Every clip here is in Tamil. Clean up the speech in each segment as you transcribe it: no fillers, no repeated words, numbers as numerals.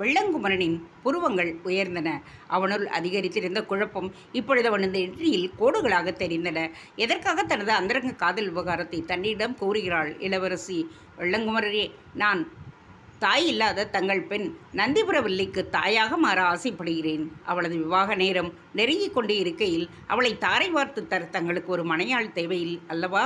வெள்ளங்குமரனின் புருவங்கள் உயர்ந்தன. அவனுள் அதிகரித்திருந்த குழப்பம் இப்பொழுது அவனது நெற்றியில் கோடுகளாக தெரிந்தன. எதற்காக தனது அந்தரங்க காதல் விவகாரத்தை தன்னிடம் கூறுகிறாள் இளவரசி? வெள்ளங்குமரரே, நான் தாய் இல்லாத தங்கள் பெண் நந்திபுரவல்லிக்கு தாயாக மாற ஆசைப்படுகிறேன். அவளது விவாக நேரம் நெருங்கிக் கொண்டு இருக்கையில் அவளை தாரை வார்த்து தர தங்களுக்கு ஒரு மனையாள் தேவையில் அல்லவா?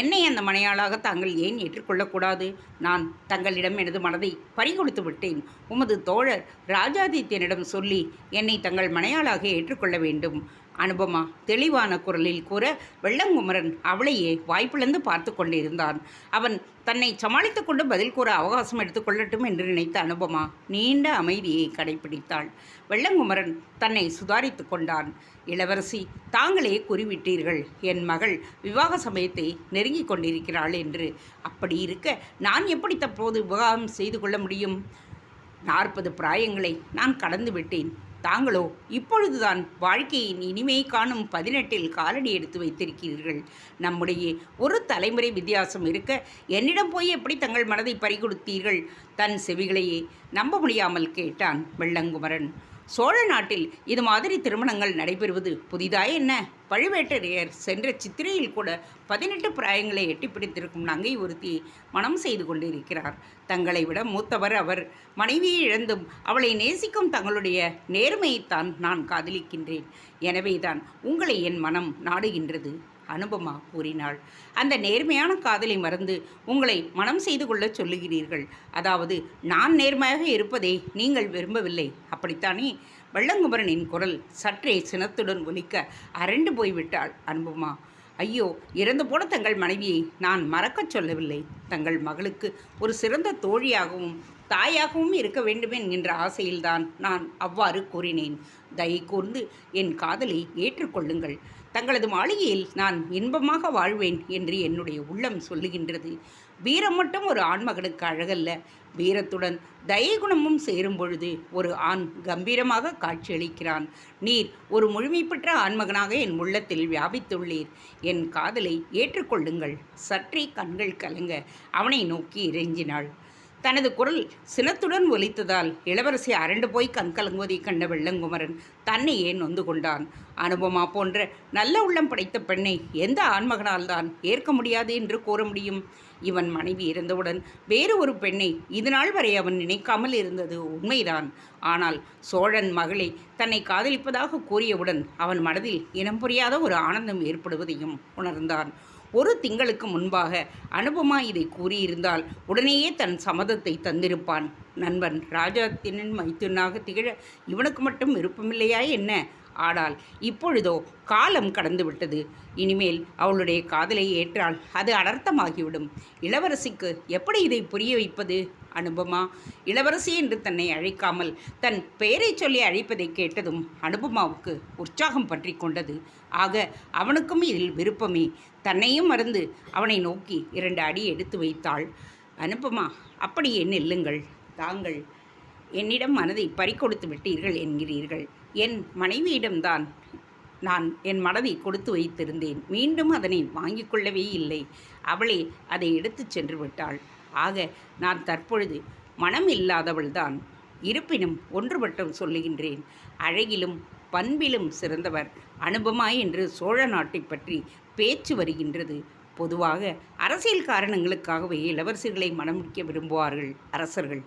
என்னை அந்த மனையாளாக தாங்கள் ஏன் ஏற்றுக்கொள்ளக்கூடாது? நான் தங்களிடம் எனது மனதை பறிகொடுத்து விட்டேன். உமது தோழர் ராஜாதித்யனிடம் சொல்லி என்னை தங்கள் மனையாளாக ஏற்றுக்கொள்ள வேண்டும். அனுபமா தெளிவான குரலில் கூற, வெள்ளங்குமரன் அவளையே வாய்ப்பிழந்து பார்த்து கொண்டிருந்தான். அவன் தன்னை சமாளித்து கொண்டு பதில் கூற அவகாசம் எடுத்துக்கொள்ளட்டும் என்று நினைத்த அனுபமா நீண்ட அமைதியை கடைபிடித்தாள். வெள்ளங்குமரன் தன்னை சுதாரித்து கொண்டான். இளவரசி, தாங்களே குறிவிட்டீர்கள் என் மகள் விவாக சமயத்தை நெருங்கிக் கொண்டிருக்கிறாள் என்று. அப்படி இருக்க நான் எப்படி தற்போது விவாகம் செய்து கொள்ள முடியும்? 40 பிராயங்களை நான் கடந்து விட்டேன். தாங்களோ இப்பொழுதுதான் வாழ்க்கையின் இனிமை காணும் 18இல் காலடி எடுத்து வைத்திருக்கிறீர்கள். நம்முடைய ஒரு தலைமுறை வித்தியாசம் இருக்க என்னிடம் போய் எப்படி தங்கள் மனதை பறிகொடுத்தீர்கள்? தன் செவிகளையே நம்ப முடியாமல் கேட்டான் வெள்ளங்குமரன். சோழ நாட்டில் இது மாதிரி திருமணங்கள் நடைபெறுவது புதிதாய் என்ன? பழுவேட்டரையர் சென்ற சித்திரையில் கூட 18 பிராயங்களை எட்டி பிடித்திருக்கும் நங்கை ஒருத்தியை மனம் செய்து கொண்டிருக்கிறார். தங்களை விட மூத்தவர் அவர். மனைவியை இழந்தும் அவளை நேசிக்கும் தங்களுடைய நேர்மையைத்தான் நான் காதலிக்கின்றேன். எனவேதான் உங்களை என் மனம் நாடுகின்றது. அனுபமா கூறினாள். அந்த நேர்மையான காதலை மறந்து உங்களை மனம் செய்து கொள்ளச் சொல்லுகிறீர்கள். அதாவது நான் நேர்மையாக இருப்பதை நீங்கள் விரும்பவில்லை, அப்படித்தானே? வெள்ளங்குமரனின் குரல் சற்றே சினத்துடன் ஒலிக்க அரண்டு போய்விட்டாள் அனுபமா. ஐயோ, இறந்து போன தங்கள் மனைவியை நான் மறக்கச் சொல்லவில்லை. தங்கள் மகளுக்கு ஒரு சிறந்த தோழியாகவும் தாயாகவும் இருக்க வேண்டும் என்கின்ற ஆசையில்தான் நான் அவ்வாறு கூறினேன். தயை கூர்ந்து என் காதலை ஏற்றுக்கொள்ளுங்கள். தங்களது மாளிகையில் நான் இன்பமாக வாழ்வேன் என்று என்னுடைய உள்ளம் சொல்லுகின்றது. வீரம் மட்டும் ஒரு ஆண்மகனுக்கு அழகல்ல. வீரத்துடன் தயை குணமும் சேரும் பொழுது ஒரு ஆண் கம்பீரமாக காட்சியளிக்கிறான். நீர் ஒரு முழுமை பெற்ற ஆண்மகனாக என் உள்ளத்தில் வியாபித்துள்ளீர். என் காதலை ஏற்றுக்கொள்ளுங்கள். சற்றே கண்கள் கலங்க அவனை நோக்கி இறைஞ்சினாள். தனது குரல் சினத்துடன் ஒலித்ததால் இளவரசி அரண்டு போய் கண்கலங்குவதை கண்ட வெள்ளங்குமரன் தன்னையே நொந்து கொண்டான். அனுபமா போன்ற நல்ல உள்ளம் படைத்த பெண்ணை எந்த ஆண்மகனால் தான் ஏற்க முடியாது என்று கூற முடியும்? இவன் மனைவி இறந்தவுடன் வேறு ஒரு பெண்ணை இதுநாள் வரை அவன் நினைக்காமல் இருந்தது உண்மைதான். ஆனால் சோழன் மகளை தன்னை காதலிப்பதாக கூறியவுடன் அவன் மனதில் இனம் புரியாத ஒரு ஆனந்தம் ஏற்படுவதையும் உணர்ந்தான். ஒரு திங்களுக்கு முன்பாக அனுபமா இதை கூறியிருந்தால் உடனேயே தன் சம்மதத்தை தந்திருப்பான். நண்பன் ராஜாத்தினின் மைத்துனாக திகழ இவனுக்கு மட்டும் விருப்பமில்லையா என்ன? ஆனால் இப்பொழுதோ காலம் கடந்து விட்டது. இனிமேல் அவளுடைய காதலை ஏற்றால் அது அனர்த்தமாகிவிடும். இளவரசிக்கு எப்படி இதை புரிய வைப்பது? அனுபமா இளவரசி என்று தன்னை அழைக்காமல் தன் பெயரை சொல்லி அழைப்பதை கேட்டதும் அனுபமாவுக்கு உற்சாகம் பற்றி கொண்டது. ஆக அவனுக்கும் இதில் விருப்பமே. தன்னையும் மறந்து அவனை நோக்கி 2 அடி எடுத்து வைத்தாள். அனுபமா, அப்படியே நில்லுங்கள். தாங்கள் என்னிடம் மனதை பறிகொடுத்து விட்டீர்கள் என்கிறீர்கள். என் மனைவியிடம்தான் நான் என் மனதை கொடுத்து வைத்திருந்தேன். மீண்டும் அதனை வாங்கிக் கொள்ளவே இல்லை. அவளே அதை எடுத்து சென்று விட்டாள். ஆக நான் தற்பொழுது மனம் இல்லாதவள்தான். இருப்பினும் ஒன்று மட்டும் சொல்லுகின்றேன். அழகிலும் பண்பிலும் சிறந்தவர் அனுபமா என்று சோழ நாட்டை பற்றி பேச்சு வருகின்றது. பொதுவாக அரசியல் காரணங்களுக்காகவே இளவரசிகளை மணமுடிக்க விரும்புவார்கள் அரசர்கள்.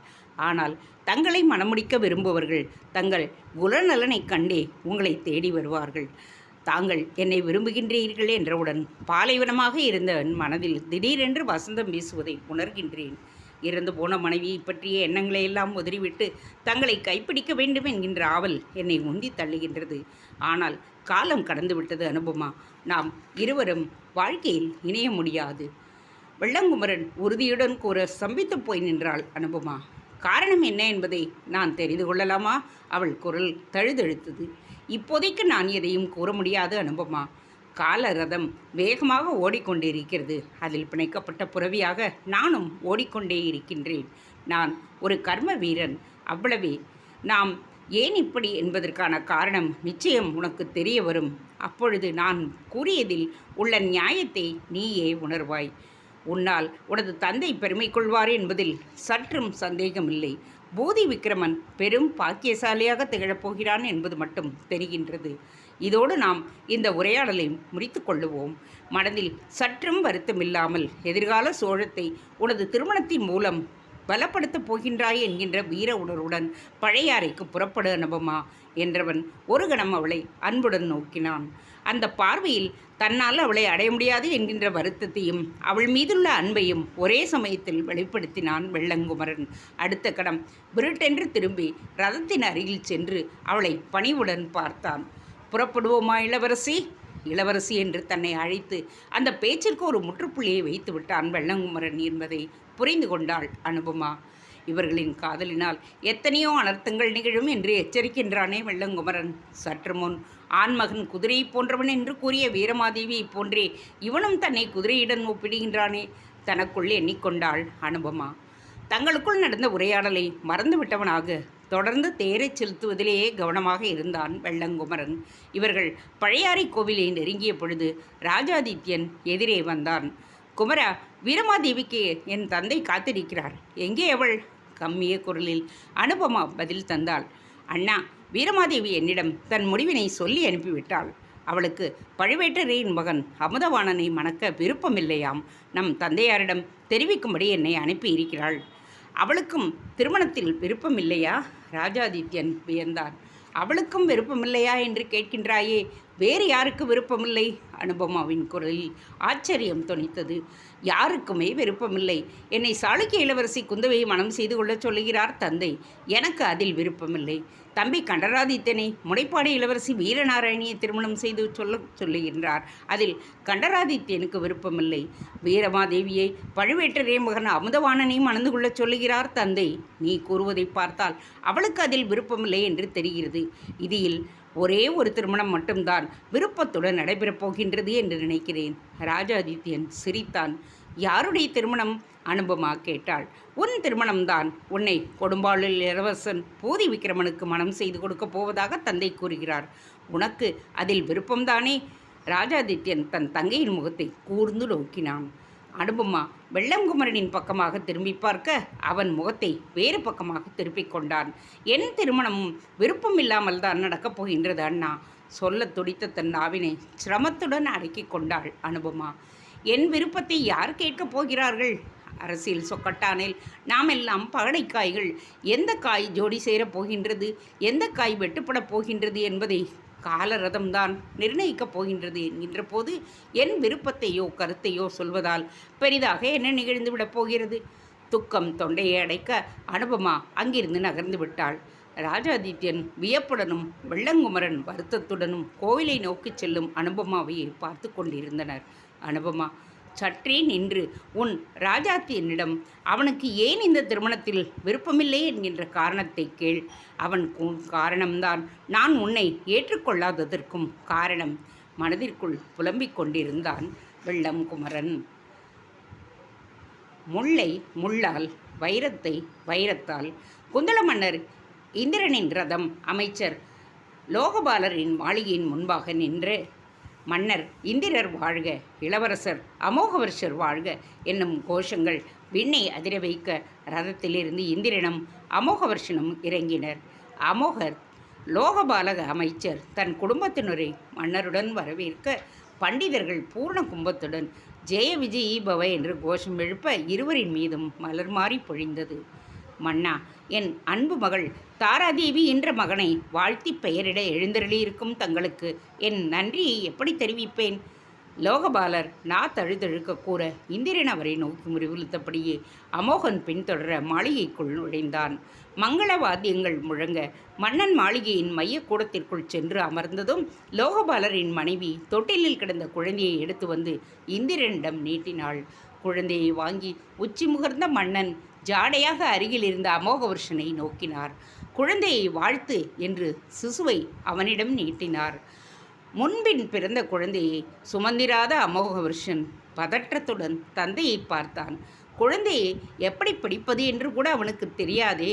ஆனால் தங்களை மணமுடிக்க விரும்புபவர்கள் தங்கள் குலநலனை கண்டே உங்களை தேடி வருவார்கள். தாங்கள் என்னை விரும்புகின்றீர்கள் என்றவுடன் பாலைவனமாக இருந்த மனதில் திடீரென்று வசந்தம் வீசுவதை உணர்கின்றேன். இறந்து போன மனைவியை பற்றிய எண்ணங்களை எல்லாம் உதறிவிட்டு தங்களை கைப்பிடிக்க வேண்டும் என்கின்ற ஆவல் என்னை உந்தி தள்ளுகின்றது. ஆனால் காலம் கடந்து விட்டது அனுபமா. நாம் இருவரும் வாழ்க்கையில் இணைய முடியாது. வெள்ளங்குமரன் உறுதியுடன் கூற ஸ்தம்பித்து போய் நின்றாள் அனுபமா. காரணம் என்ன என்பதை நான் தெரிந்து கொள்ளலாமா? அவள் குரல் தழுதழுத்தது. இப்போதைக்கு நான் எதையும் கூற முடியாது அனுபமா. கால ரதம் வேகமாக ஓடிக்கொண்டிருக்கிறது. அதில் பிணைக்கப்பட்ட புறவியாக நானும் ஓடிக்கொண்டே இருக்கின்றேன். நான் ஒரு கர்ம வீரன், அவ்வளவே. நாம் ஏன் இப்படி என்பதற்கான காரணம் நிச்சயம் உனக்கு தெரிய வரும். அப்பொழுது நான் கூறியதில் உள்ள நியாயத்தை நீயே உணர்வாய். உன்னால் உனது தந்தை பெருமை கொள்வார் என்பதில் சற்றும் சந்தேகமில்லை. பூதி விக்கிரமன் பெரும் பாக்கியசாலியாக திகழப் போகிறான் என்பது மட்டும் தெரிகின்றது. இதோடு நாம் இந்த உரையாடலை முடித்து கொள்ளுவோம். மனதில் சற்றும் வருத்தமில்லாமல் எதிர்கால சோழத்தை உனது திருமணத்தின் மூலம் பலப்படுத்தப் போகின்றாய் என்கின்ற வீர உணர்வுடன் பழையாறைக்கு புறப்படு அனுபமா என்றவன் ஒரு கணம் அவளை அன்புடன் நோக்கினான். அந்த பார்வையில் தன்னால் அவளை அடைய முடியாது என்கின்ற வருத்தத்தையும் அவள் மீதுள்ள அன்பையும் ஒரே சமயத்தில் வெளிப்படுத்தினான் வெள்ளங்குமரன். அடுத்த கணம் விருட்டென்று திரும்பி ரதத்தின் அருகில் சென்று அவளை பணிவுடன் பார்த்தான். புறப்படுவோமா இளவரசி? இளவரசி என்று தன்னை அழைத்து அந்த பேச்சிற்கு ஒரு முற்றுப்புள்ளியை வைத்து விட்டான் வெள்ளங்குமரன் என்பதை புரிந்து கொண்டாள் அனுபமா. இவர்களின் காதலினால் எத்தனையோ அனர்த்தங்கள் நிகழும் என்று எச்சரிக்கின்றானே வெள்ளங்குமரன். சற்று முன் ஆண்மகன் குதிரையை போன்றவன் என்று கூறிய வீரமாதேவியை போன்றே இவனும் தன்னை குதிரையுடன் ஒப்பிடுகின்றானே. தனக்குள் எண்ணிக்கொண்டாள் அனுபமா. தங்களுக்குள் நடந்த உரையாடலை மறந்துவிட்டவனாக தொடர்ந்து தேரை செலுத்துவதிலேயே கவனமாக இருந்தான் வெள்ளங்குமரன். இவர்கள் பழையாறை கோவிலை நெருங்கிய பொழுது ராஜாதித்யன் எதிரே வந்தான். குமரா, வீரமாதேவிக்கு என் தந்தை காத்திருக்கிறார். எங்கே அவள்? கம்மிய குரலில் அனுபமா பதில் தந்தாள். அண்ணா, வீரமாதேவி என்னிடம் தன் முடிவினை சொல்லி அனுப்பிவிட்டாள். அவளுக்கு பழுவேட்டரையின் மகன் அமுதவாணனை மணக்க விருப்பமில்லையாம். நம் தந்தையாரிடம் தெரிவிக்கும்படி என்னை அனுப்பியிருக்கிறாள். அவளுக்கும் திருமணத்தில் விருப்பமில்லையா? ராஜாதித்யன் வியந்தான். அவளுக்கும் விருப்பமில்லையா என்று கேட்கின்றாயே, வேறு யாருக்கு விருப்பமில்லை? அனுபமாவின் குரலில் ஆச்சரியம் தொனித்தது. யாருக்குமே விருப்பமில்லை. என்னை சாளுக்கிய இளவரசி குந்தவையை மனம் செய்து கொள்ளச் சொல்லுகிறார் தந்தை. எனக்கு அதில் விருப்பமில்லை. தம்பி கண்டராதித்யனை முனைப்பாடி இளவரசி வீரநாராயணியை திருமணம் செய்து சொல்லுகின்றார். அதில் கண்டராதித்யனுக்கு விருப்பமில்லை. வீரமாதேவியை பழுவேட்டரே மகன் அமுதவாணனை மணந்து கொள்ளச் சொல்லுகிறார் தந்தை. நீ கூறுவதை பார்த்தால் அவளுக்கு அதில் விருப்பமில்லை என்று தெரிகிறது. இதில் ஒரே ஒரு திருமணம் மட்டும்தான் விருப்பத்துடன் நடைபெறப் போகின்றது என்று நினைக்கிறேன். ராஜாதித்யன் சிரித்தான். யாருடைய திருமணம்? அனுபமா கேட்டாள். உன் திருமணம்தான். உன்னை கொடும்பாளூர் இளவரசன் பூதி விக்கிரமனுக்கு மனம் செய்து கொடுக்கப் போவதாக தந்தை கூறுகிறார். உனக்கு அதில் விருப்பம்தானே? ராஜாதித்யன் தன் தங்கையின் முகத்தை கூர்ந்து நோக்கினான். அனுபமா வெள்ளங்குமரனின் பக்கமாக திரும்பி பார்க்க அவன் முகத்தை வேறு பக்கமாக திருப்பிக் கொண்டான். என் திருமணமும் விருப்பம் இல்லாமல் தான் நடக்கப் போகின்றது அண்ணா. சொல்ல துடித்த தன் நாவினை சிரமத்துடன் அடக்கிக் கொண்டாள் அனுபமா. என் விருப்பத்தை யார் கேட்கப் போகிறார்கள்? அரசியல் சொக்கட்டானில் நாம் எல்லாம் பகடைக்காய்கள். எந்த காய் ஜோடி சேரப் போகின்றது, எந்த காய் வெட்டுப்படப் போகின்றது என்பதை காலரதம்தான் நிர்ணயிக்கப் போகின்றது என்கின்ற போது என் விருப்பத்தையோ கருத்தையோ சொல்வதால் பெரிதாக என்ன நிகழ்ந்துவிடப் போகிறது? துக்கம் தொண்டையை அடைக்க அனுபமா அங்கிருந்து நகர்ந்து விட்டாள். ராஜாதித்யன் வியப்புடனும் வெள்ளங்குமரன் வருத்தத்துடனும் கோவிலை நோக்கி செல்லும் அனுபமாவையை பார்த்து கொண்டிருந்தனர். அனுபமா சற்றே நின்று, உன் ராஜாத்தியனிடம் அவனுக்கு ஏன் இந்த திருமணத்தில் விருப்பமில்லை என்கின்ற காரணத்தை கேள். அவன் காரணம்தான் நான் உன்னை ஏற்றுக்கொள்ளாததற்கும் காரணம். மனதிற்குள் புலம்பிக் கொண்டிருந்தான் வெள்ளங்குமரன். முல்லை முள்ளால், வைரத்தை வைரத்தால். குந்தள மன்னர் இந்திரனின் ரதம் அமைச்சர் லோகபாலரின் மாளிகையின் முன்பாக நின்று, மன்னர் இந்திரர் வாழ்க, இளவரசர் அமோகவர்ஷர் வாழ்க என்னும் கோஷங்கள் விண்ணை அதிர வைக்க ரதத்திலிருந்து இந்திரனும் அமோகவர்ஷனும் இறங்கினர். அமோகர் லோகபாலக அமைச்சர் தன் குடும்பத்தினரை மன்னருடன் வரவேற்க பண்டிதர்கள் பூர்ண கும்பத்துடன் ஜெய விஜயி பவ என்று கோஷம் எழுப்ப இருவரின் மீதும் மலர் மாறி பொழிந்தது. மன்னா, என் அன்பு மகள் தாராதேவி என்ற மகனை வாழ்த்தி பெயரிட எழுந்தருளியிருக்கும் தங்களுக்கு என் நன்றியை எப்படி தெரிவிப்பேன்? லோகபாலர் தழுதழுக்க கூற இந்திரன் அவரை நோக்கி முறிவுறுத்தபடியே அமோகன் பின்தொடர மாளிகைக்குள் நுழைந்தான். மங்கள வாத்தியங்கள் முழங்க மன்னன் மாளிகையின் மைய கூடத்திற்குள் சென்று அமர்ந்ததும் லோகபாலரின் மனைவி தொட்டிலில் கிடந்த குழந்தையை எடுத்து வந்து இந்திரனிடம் நீட்டினாள். குழந்தையை வாங்கி உச்சி முகர்ந்த மன்னன் ஜாடையாக அருகில் இருந்த அமோகவர்ஷனை நோக்கினார். குழந்தையை வாழ்த்து என்று சிசுவை அவனிடம் நீட்டினார். முன்பின் பிறந்த குழந்தையை சுமந்திராத அமோகவர்ஷன் பதற்றத்துடன் தந்தையை பார்த்தான். குழந்தையை எப்படி பிடிப்பது என்று கூட அவனுக்கு தெரியாதே.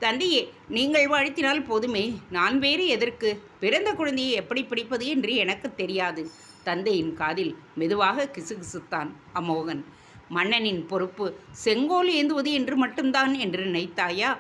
தந்தையே, நீங்கள் வாழ்த்தினால் போதுமே, நான் வேறு எதற்கு? பிறந்த குழந்தையை எப்படி பிடிப்பது என்று எனக்கு தெரியாது. தந்தையின் காதில் மெதுவாக கிசுகிசுத்தான் அமோகன். மன்னனின் பொறுப்பு செங்கோல் ஏந்துவது என்று மட்டும்தான் என்று நினைத்தாயா?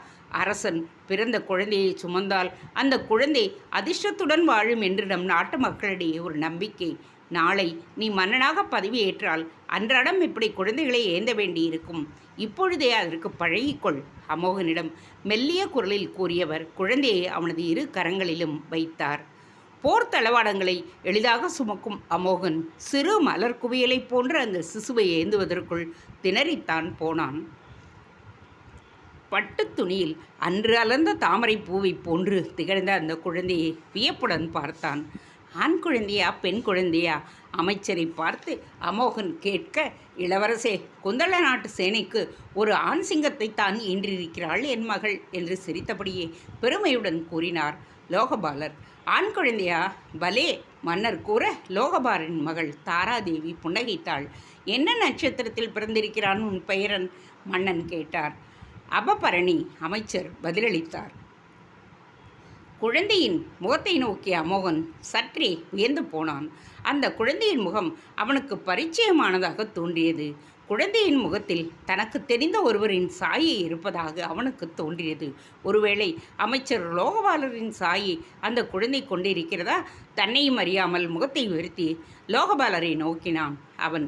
அரசன் பிறந்த குழந்தையை சுமந்தால் அந்த குழந்தை அதிர்ஷ்டத்துடன் வாழும் என்று நம் நாட்டு மக்களிடையே ஒரு நம்பிக்கை. நாளை நீ மன்னனாக பதவியேற்றால் அன்றாடம் இப்படி குழந்தைகளை ஏந்த வேண்டியிருக்கும். இப்பொழுதே அதற்கு பழகிக்கொள். அமோகனிடம் மெல்லிய குரலில் கூறியவர் குழந்தையை அவனது இரு கரங்களிலும் வைத்தார். போர் தளவாடங்களை எளிதாக சுமக்கும் அமோகன் சிறு மலர் குவியலைப் போன்ற அந்த சிசுவை ஏந்துவதற்குள் திணறித்தான் போனான். பட்டு துணியில் அன்று அலர்ந்த தாமரை பூவை போன்று திகழ்ந்த அந்த குழந்தையை வியப்புடன் பார்த்தான். ஆண் குழந்தையா பெண் குழந்தையா? அமைச்சரை பார்த்து அமோகன் கேட்க, இளவரசே, குந்தள நாட்டு சேனைக்கு ஒரு ஆண் சிங்கத்தை தான் ஈன்றிருக்கிறாள் என் மகள் என்று சிரித்தபடியே பெருமையுடன் கூறினார் லோகபாலர். ஆண் குழந்தையா? பலே! மன்னர் கூற லோகபாலரின் மகள் தாராதேவி புன்னகைத்தாள். என்ன நட்சத்திரத்தில் பிறந்திருக்கிறான் உன் பெயரன்? மன்னன் கேட்டார். அபபரணி, அமைச்சர் பதிலளித்தார். குழந்தையின் முகத்தை நோக்கிய அமோகன் சற்றே வியந்து போனான். அந்த குழந்தையின் முகம் அவனுக்கு பரிச்சயமானதாக தோன்றியது. குழந்தையின் முகத்தில் தனக்கு தெரிந்த ஒருவரின் சாயை இருப்பதாக அவனுக்கு தோன்றியது. ஒருவேளை அமைச்சர் லோகபாலரின் சாயை அந்த குழந்தை கொண்டிருக்கிறதா? தன்னையும் அறியாமல் முகத்தை உயர்த்தி லோகபாலரை நோக்கினான். அவன்,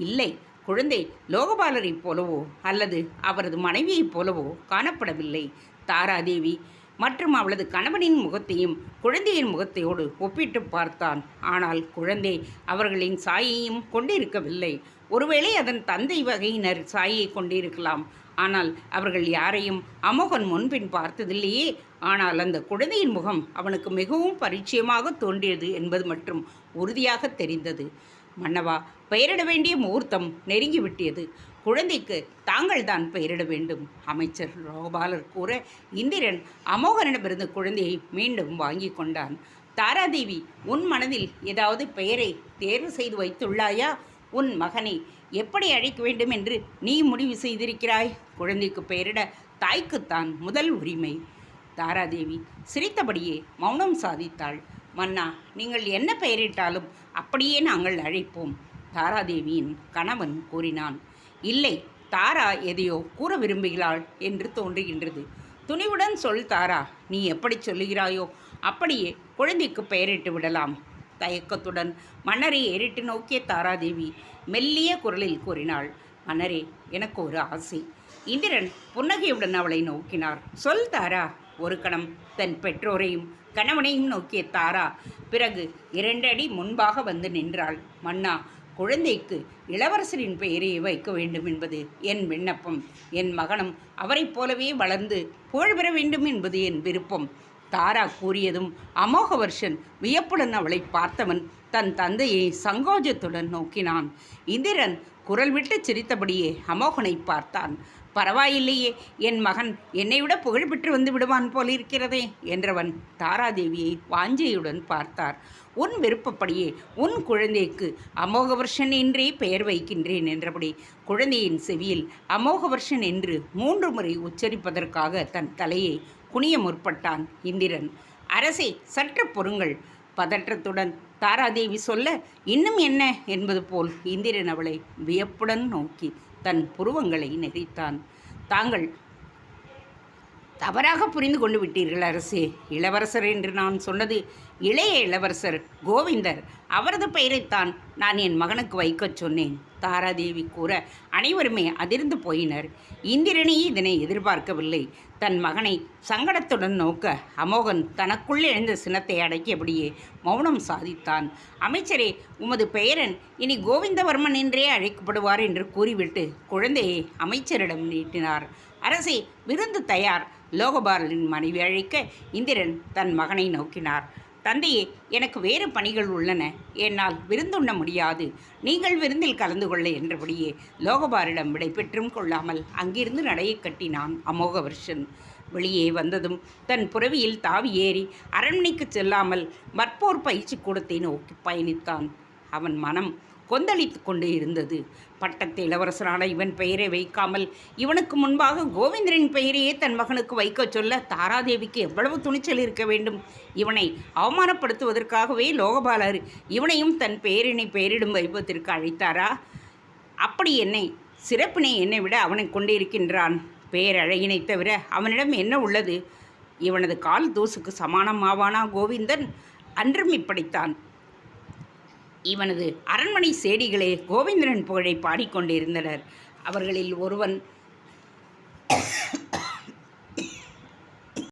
இல்லை, குழந்தை லோகபாலரைப் போலவோ அல்லது அவரது மனைவியைப் போலவோ காணப்படவில்லை. தாராதேவி மற்றும் அவளது கணவனின் முகத்தையும் குழந்தையின் முகத்தையோடு ஒப்பிட்டு பார்த்தான். ஆனால் குழந்தை அவர்களின் சாயையும் கொண்டிருக்கவில்லை. ஒருவேளை அதன் தந்தை வகையினர் சாயை கொண்டிருக்கலாம். ஆனால் அவர்கள் யாரையும் அமோகன் முன்பின் பார்த்ததில்லையே. ஆனால் அந்த குழந்தையின் முகம் அவனுக்கு மிகவும் பரிச்சயமாக தோன்றியது என்பது மற்றும் உறுதியாக தெரிந்தது. மன்னவா, பெயரிட வேண்டிய முகூர்த்தம் நெருங்கிவிட்டியது. குழந்தைக்கு தாங்கள் தான் பெயரிட வேண்டும். அமைச்சர் லோகபாலர் கூற இந்திரன் அமோகனிடமிருந்து குழந்தையை மீண்டும் வாங்கி கொண்டான். தாராதேவி, உன் மனதில் ஏதாவது பெயரை தேர்வு செய்து வைத்துள்ளாயா? உன் மகனை எப்படி அழைக்க வேண்டும் என்று நீ முடிவு செய்திருக்கிறாய்? குழந்தைக்கு பெயரிட தாய்க்குத்தான் முதல் உரிமை. தாராதேவி சிரித்தபடியே மௌனம் சாதித்தாள். மன்னா, நீங்கள் என்ன பெயரிட்டாலும் அப்படியே நாங்கள் அழைப்போம், தாராதேவியின் கணவன் கூறினான். இல்லை, தாரா எதையோ கூற விரும்புகிறாள் என்று தோன்றுகின்றது. துணிவுடன் சொல் தாரா, நீ எப்படி சொல்லுகிறாயோ அப்படியே குழந்தைக்கு பெயரிட்டு விடலாம். தயக்கத்துடன் மன்னரை ஏறிட்டு நோக்கிய தாராதேவி மெல்லிய குரலில் கூறினாள். மன்னரே, எனக்கு ஒரு ஆசை. இந்திரன் புன்னகையுடன் அவளை நோக்கினார். சொல் தாரா. ஒரு கணம் தன் பெற்றோரையும் கணவனையும் நோக்கிய தாரா பிறகு 2 அடி முன்பாக வந்து நின்றாள். மன்னா, குழந்தைக்கு இளவரசரின் பெயரையே வைக்க வேண்டும் என்பது என் விண்ணப்பம். என் மகனும் அவரைப் போலவே வளர்ந்து புகழ் பெற வேண்டும் என்பது என் விருப்பம். தாரா கூறியதும் அமோகவர்ஷன் வியப்புடன் அவளை பார்த்தவன் தன் தந்தையை சங்கோஜத்துடன் நோக்கினான். இந்திரன் குரல் விட்டு சிரித்தபடியே அமோகனை பார்த்தான். பரவாயில்லையே, என் மகன் என்னை விட புகழ்பெற்று வந்து விடுவான் போலிருக்கிறதே என்றவன் தாராதேவியை வாஞ்சையுடன் பார்த்தார். உன் விருப்பப்படியே உன் குழந்தைக்கு அமோகவர்ஷன் என்றே பெயர் வைக்கின்றேன் என்றபடி குழந்தையின் செவியில் அமோகவர்ஷன் என்று 3 முறை உச்சரிப்பதற்காக தன் தலையை குனிய முற்பட்டான் இந்திரன். அரசே, சற்று பொறுங்கள். பதற்றத்துடன் தாராதேவி சொல்ல, இன்னும் என்ன என்பது போல் இந்திரன் அவளை வியப்புடன் நோக்கி தன் புருவங்களை நெறித்தான். தாங்கள் தவறாக புரிந்து கொண்டு விட்டீர்கள் அரசே. இளவரசர் என்று நான் சொன்னது இளைய இளவரசர் கோவிந்தர். அவரது பெயரைத்தான் நான் என் மகனுக்கு வைக்கச் சொன்னேன். தாராதேவி கூற அனைவருமே அதிர்ந்து போயினர். இந்திரனே இதனை எதிர்பார்க்கவில்லை. தன் மகனை சங்கடத்துடன் நோக்க அமோகன் தனக்குள் எழுந்த சினத்தை அடக்கியபடியே மௌனம் சாதித்தான். அமைச்சரே, உமது பெயரன் இனி கோவிந்தவர்மன் என்றே அழைக்கப்படுவார் என்று கூறிவிட்டு குழந்தையை அமைச்சரிடம் நீட்டினார். அரசே, விருந்து தயார். லோகபாலரின் மனைவி அழைக்க இந்திரன் தன் மகனை நோக்கினார். தந்தையே, எனக்கு வேறு பணிகள் உள்ளன. என்னால் விருந்துண்ண முடியாது. நீங்கள் விருந்தில் கலந்து கொள்ள என்றபடியே லோகபாலரிடம் விடை பெற்றும் கொள்ளாமல் அங்கிருந்து நடையை கட்டினான் அமோகவர்ஷன். வெளியே வந்ததும் தன் புரவியில் தாவி ஏறி அரண்மனைக்கு செல்லாமல் மற்போர் பயிற்சி கூடத்தை நோக்கி பயணித்தான். அவன் மனம் கொந்தளித்து கொண்டு இருந்தது. பட்டத்து இளவரசரான இவன் பெயரை வைக்காமல் இவனுக்கு முன்பாக கோவிந்தரின் பெயரையே தன் மகனுக்கு வைக்க சொல்ல தாராதேவிக்கு எவ்வளவு துணிச்சல் இருக்க வேண்டும்? இவனை அவமானப்படுத்துவதற்காகவே லோகபாலர் இவனையும் தன் பெயரினை பெயரிடும் வைபத்திற்கு அழைத்தாரா? அப்படி சிறப்பினை என்னை விட அவனை கொண்டிருக்கின்றான். பேரழகினைத் தவிர அவனிடம் என்ன உள்ளது? இவனது கால் தூசுக்கு சமானமாவானா கோவிந்தன்? அன்றும் இப்படித்தான். இவனது அரண்மனை சேடிகளே கோவிந்தனின் புகழை பாடிக்கொண்டிருந்தனர். அவர்களில் ஒருவன்